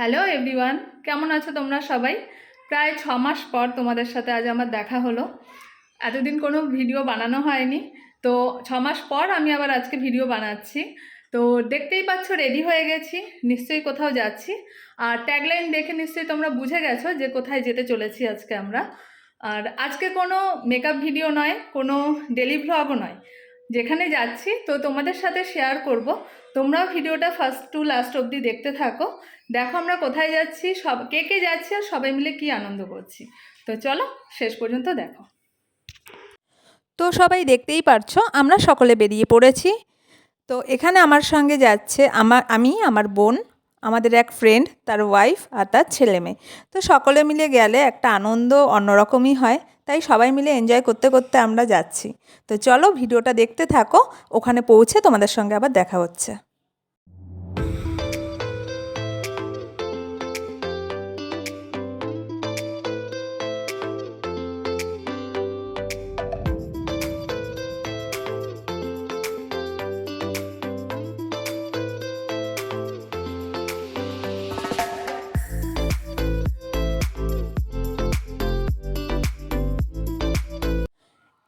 Hello everyone, কেমন আছো তোমরা সবাই? প্রায় 6 মাস পর তোমাদের সাথে আজ আমার দেখা হলো। এতদিন কোনো ভিডিও বানানো হয়নি, তো 6 মাস পর আমি আবার আজকে ভিডিও বানাচ্ছি। তো দেখতেই পাচ্ছ রেডি হয়ে গেছি, নিশ্চয়ই কোথাও যাচ্ছি। আর ট্যাগলাইন দেখে নিশ্চয়ই তোমরা বুঝে গেছো যে কোথায় যেতে চলেছি আজকে আমরা। আর আজকে কোনো মেকআপ ভিডিও নয়, কোনো ডেলি ভ্লগও নয়। যেখানে যাচ্ছি তো তোমাদের সাথে শেয়ার করব। তোমরাও ভিডিওটা ফার্স্ট টু লাস্ট অবধি দেখতে থাকো। দেখো আমরা কোথায় যাচ্ছি, কে কে যাচ্ছি আর সবাই মিলে কি আনন্দ করছি। তো চলো শেষ পর্যন্ত দেখো। তো সবাই দেখতেই পারছো আমরা সকলে বেরিয়ে পড়েছি। তো এখানে আমার সঙ্গে যাচ্ছে আমি, আমার বোন, আমাদের এক ফ্রেন্ড, তার ওয়াইফ আর তার ছেলে মেয়ে। তো সকলে মিলে গেলে একটা আনন্দ অন্যরকমই হয়, তাই সবাই মিলে এনজয় করতে করতে আমরা যাচ্ছি। তো চলো ভিডিওটা দেখতে থাকো, ওখানে পৌঁছে তোমাদের সঙ্গে আবার দেখা হচ্ছে।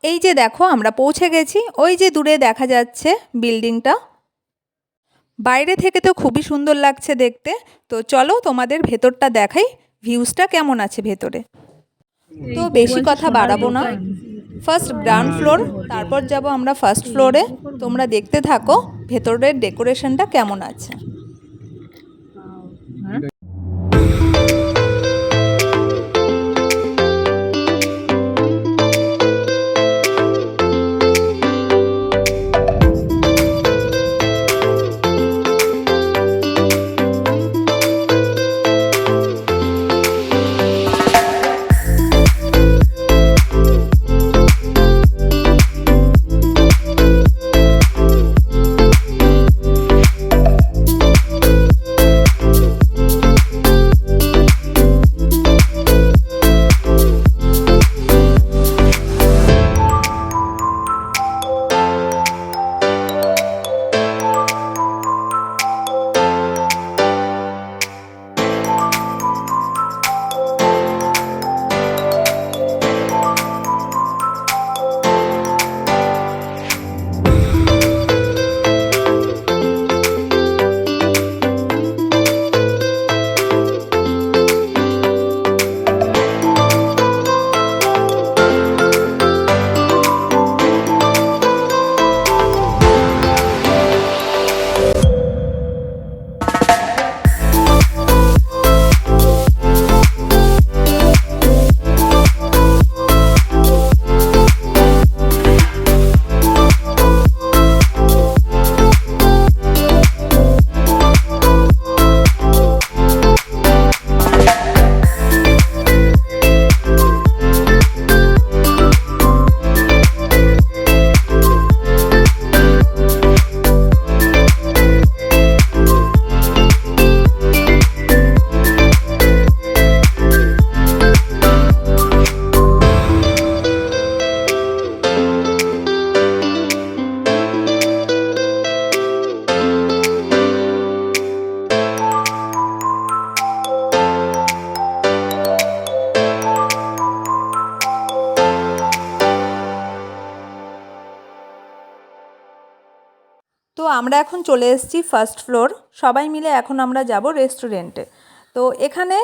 এই যে দেখো আমরা পৌঁছে গেছি, ওই যে দূরে দেখা যাচ্ছে বিল্ডিংটা। বাইরে থেকে তো খুবই সুন্দর লাগছে দেখতে। তো চলো তোমাদের ভেতরটা দেখাই, ভিউজটা কেমন আছে ভেতরে। তো বেশি কথা বাড়াবো না, ফার্স্ট গ্রাউন্ড ফ্লোর, তারপর যাব আমরা ফার্স্ট ফ্লোরে। তোমরা দেখতে থাকো ভেতরের ডেকোরেশনটা কেমন আছে। তো আমরা এখন চলে এসেছি ফার্স্ট ফ্লোর, সবাই মিলে এখন আমরা যাব রেস্টুরেন্টে। তো এখানে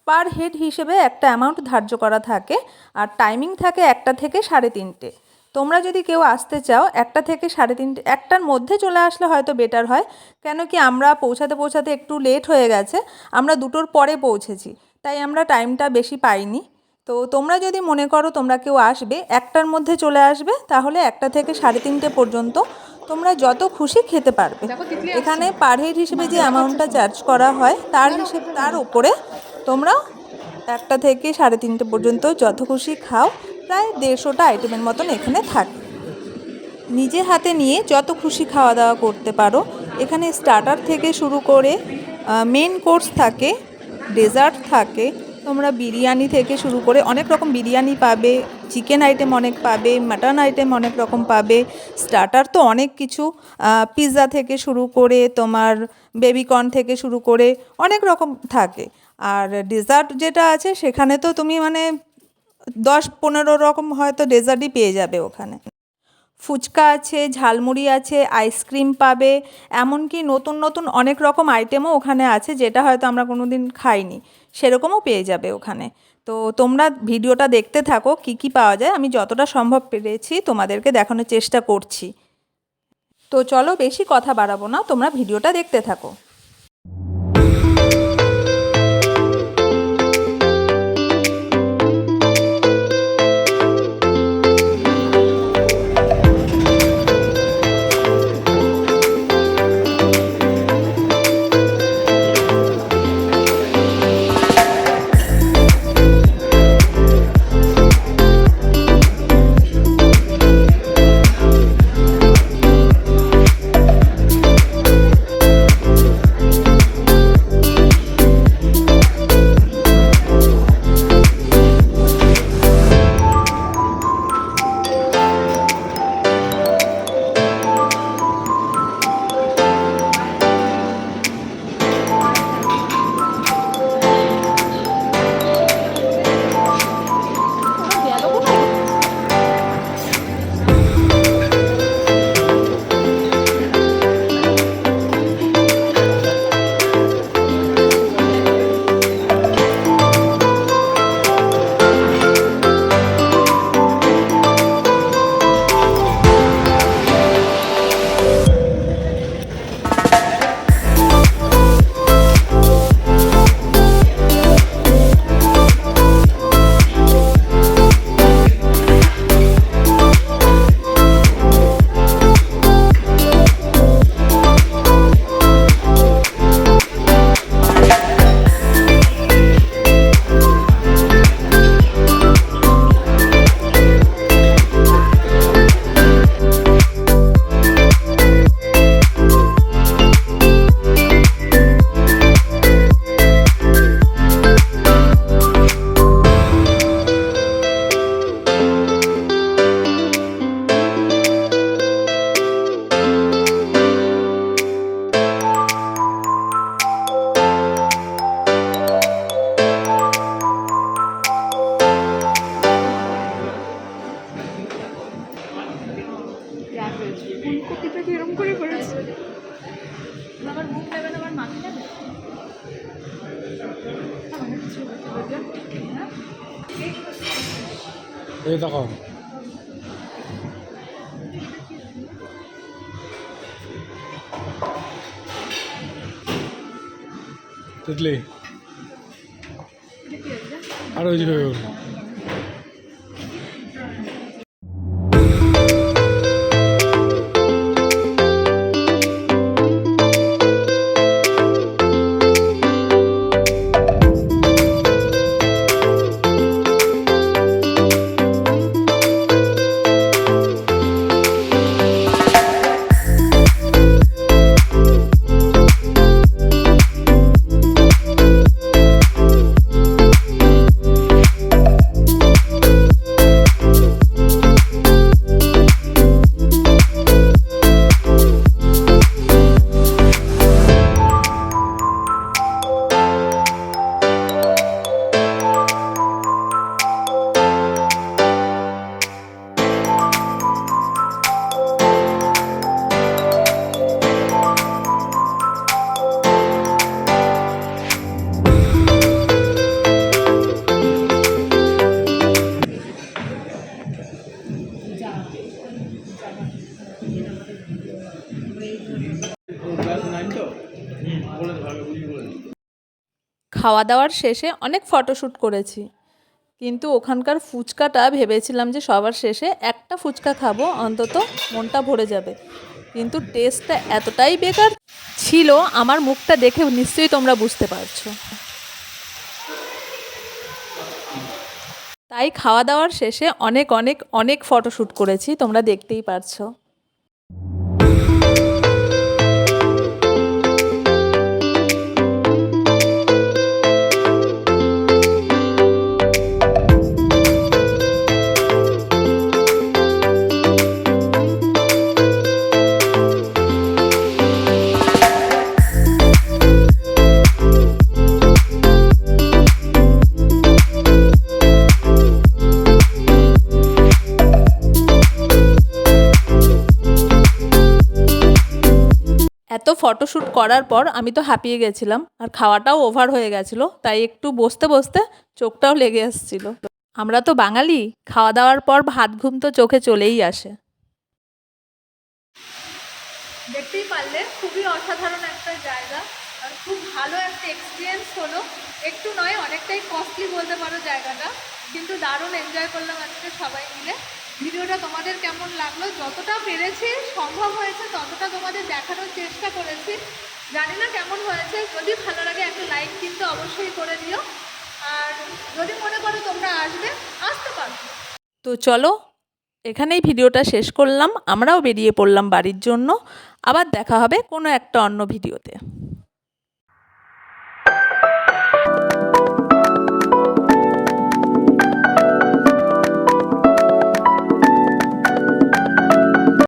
পার হেড হিসেবে একটা অ্যামাউন্ট ধার্য করা থাকে, আর টাইমিং থাকে 1টা থেকে 3:30। তোমরা যদি কেউ আসতে চাও 1টা থেকে 3:30, 1টার মধ্যে চলে আসলে হয়তো বেটার হয়, কেন কি আমরা পৌঁছাতে একটু লেট হয়ে গেছে, আমরা 2টোর পরে পৌঁছেছি, তাই আমরা টাইমটা বেশি পাইনি। তো তোমরা যদি মনে করো তোমরা কেউ আসবে 1টার মধ্যে চলে আসবে, তাহলে 1টা থেকে 3:30 পর্যন্ত তোমরা যত খুশি খেতে পারবে। এখানে পার হেড হিসেবে যে অ্যামাউন্টটা চার্জ করা হয় তার উপরে তোমরা 1টা থেকে 3:30 পর্যন্ত যত খুশি খাও। প্রায় 150টা আইটেমের মতন এখানে থাকে, নিজে হাতে নিয়ে যত খুশি খাওয়া দাওয়া করতে পারো। এখানে স্টার্টার থেকে শুরু করে মেন কোর্স থাকে, ডেজার্ট থাকে, তোমরা বিরিয়ানি থেকে শুরু করে অনেক রকম বিরিয়ানি পাবে, চিকেন আইটেম অনেক পাবে, মাটন আইটেম অনেক রকম পাবে, স্টার্টার তো অনেক কিছু, পিৎজা থেকে শুরু করে তোমার বেবিকর্ন থেকে শুরু করে অনেক রকম থাকে। আর ডেজার্ট যেটা আছে সেখানে তো তুমি মানে 10-15 রকম হয়তো ডেজার্টই পেয়ে যাবে ওখানে। ফুচকা আছে, ঝালমুড়ি আছে, আইসক্রিম পাবে, এমনকি নতুন নতুন অনেক রকম আইটেমও ওখানে আছে যেটা হয়তো আমরা কোনো দিন খাইনি, সেরকমও পেয়ে যাবে ওখানে। তো তোমরা ভিডিওটা দেখতে থাকো, কি কি পাওয়া যায় আমি যতটা সম্ভব পেরেছি তোমাদেরকে দেখানোর চেষ্টা করছি। তো চলো বেশি কথা বাড়াবো না, তোমরা ভিডিওটা দেখতে থাকো। ফুলকপিটা কি এরকম করে করেছে? আমার মুখ নেবে না, আমার মাথা নেবে। এই দেখো তিতলি আর ওই যে খাওয়া দাওয়ার শেষে অনেক ফটোশ্যুট করেছি, কিন্তু ওখানকার ফুচকাটা ভেবেছিলাম যে সবার শেষে একটা ফুচকা খাবো, অন্তত মনটা ভরে যাবে, কিন্তু টেস্টটা এতটাই বেকার ছিল, আমার মুখটা দেখে নিশ্চয়ই তোমরা বুঝতে পারছো। তাই খাওয়া দাওয়ার শেষে অনেক অনেক অনেক ফটোশ্যুট করেছি, তোমরা দেখতেই পারছো। ফটোশ্যুট করার পর আমি তো হাঁপিয়ে গেছিলাম, আর খাওয়াটাও ওভার হয়ে গেছিলো, তাই একটু বসতে বসতে চোখটাও লেগে আসছিলো। আমরা তো বাঙালি, খাওয়া দাওয়ার পর ভাত ঘুম তো চোখে চলেই আসে। দেখতেই পারলে খুবই অসাধারণ একটা জায়গা, আর খুব ভালো একটা এক্সপিরিয়েন্স হলো। একটু নয়, অনেকটাই কস্টলি বলতে পারো জায়গাটা, কিন্তু দারুণ এনজয় করলাম আজকে সবাই মিলে। ভিডিওটা তোমাদের কেমন লাগলো? যতটা পেরেছি, সম্ভব হয়েছে ততটা তোমাদের দেখানোর চেষ্টা করেছি। জানি না কেমন হয়েছে, যদি ভালো লাগে একটা লাইক কিন্তু অবশ্যই করে দিও। আর যদি মনে করো তোমরা আসতে পারো। তো চলো, এখানেই ভিডিওটা শেষ করলাম। আমরাও বেরিয়ে পড়লাম বাড়ির জন্য। আবার দেখা হবে কোনো একটা অন্য ভিডিওতে।